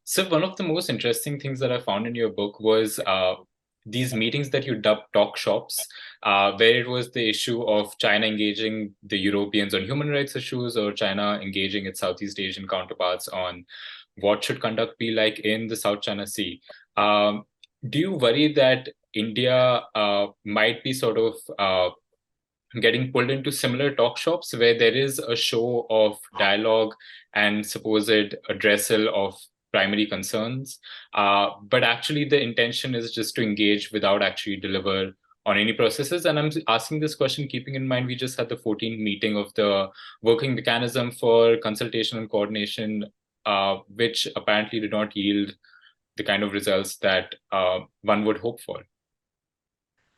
So one of the most interesting things that I found in your book was these meetings that you dubbed talk shops, where it was the issue of China engaging the Europeans on human rights issues, or China engaging its Southeast Asian counterparts on what should conduct be like in the South China Sea. Do you worry that India might be sort of getting pulled into similar talk shops where there is a show of dialogue and supposed addressal of primary concerns, but actually the intention is just to engage without actually deliver on any processes? And I'm asking this question keeping in mind we just had the 14th meeting of the working mechanism for consultation and coordination, which apparently did not yield the kind of results that one would hope for.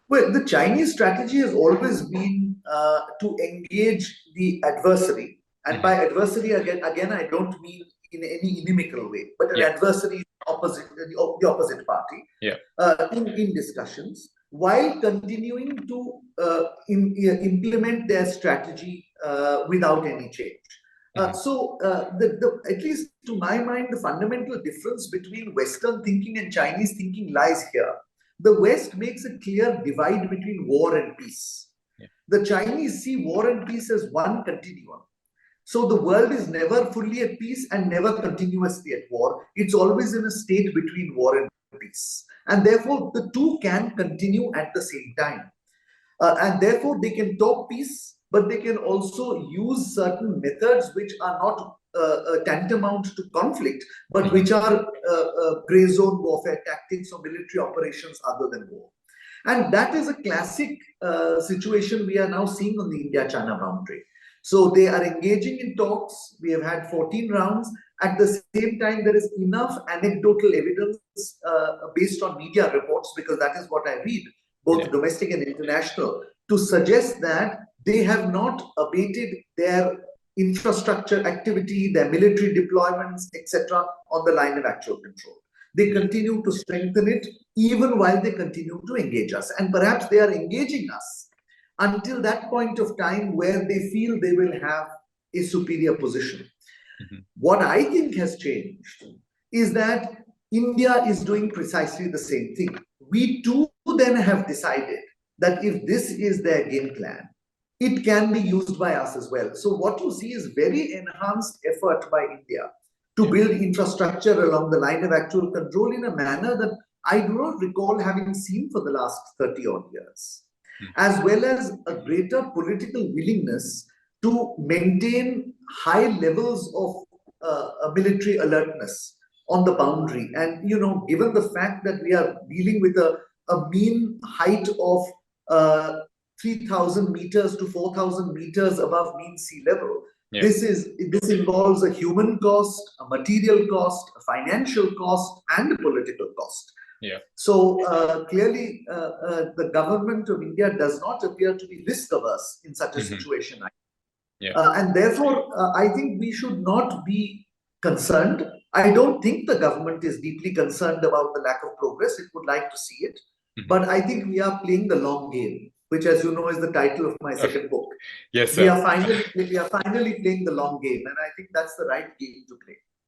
Well, the Chinese strategy has always been to engage the adversary. And by adversary, again, I don't mean in any inimical way, but an adversary opposite the opposite party in discussions, while continuing to implement their strategy without any change. So, at least to my mind, the fundamental difference between Western thinking and Chinese thinking lies here. The West makes a clear divide between war and peace. The Chinese see war and peace as one continuum. So the world is never fully at peace and never continuously at war. It's always in a state between war and peace. And therefore, the two can continue at the same time. And therefore, they can talk peace, but they can also use certain methods which are not tantamount to conflict, but which are gray zone warfare tactics or military operations other than war. And that is a classic situation we are now seeing on the India-China boundary. So they are engaging in talks. We have had 14 rounds. At the same time, there is enough anecdotal evidence based on media reports, because that is what I read, both domestic and international, to suggest that they have not abated their infrastructure activity, their military deployments, etc., on the line of actual control. They continue to strengthen it even while they continue to engage us. And perhaps they are engaging us until that point of time where they feel they will have a superior position. What I think has changed is that India is doing precisely the same thing. We too then have decided that if this is their game plan, it can be used by us as well. So what you see is very enhanced effort by India to build infrastructure along the line of actual control in a manner that I do not recall having seen for the last 30 odd years, as well as a greater political willingness to maintain high levels of military alertness on the boundary. And, you know, given the fact that we are dealing with a mean height of 3,000 meters to 4,000 meters above mean sea level. This involves a human cost, a material cost, a financial cost, and a political cost. So clearly, the government of India does not appear to be risk averse in such a situation. And therefore, I think we should not be concerned. I don't think the government is deeply concerned about the lack of progress. It would like to see it. But I think we are playing the long game, which, as you know, is the title of my second book. Yes, sir. We are finally playing the long game, and I think that's the right game to play.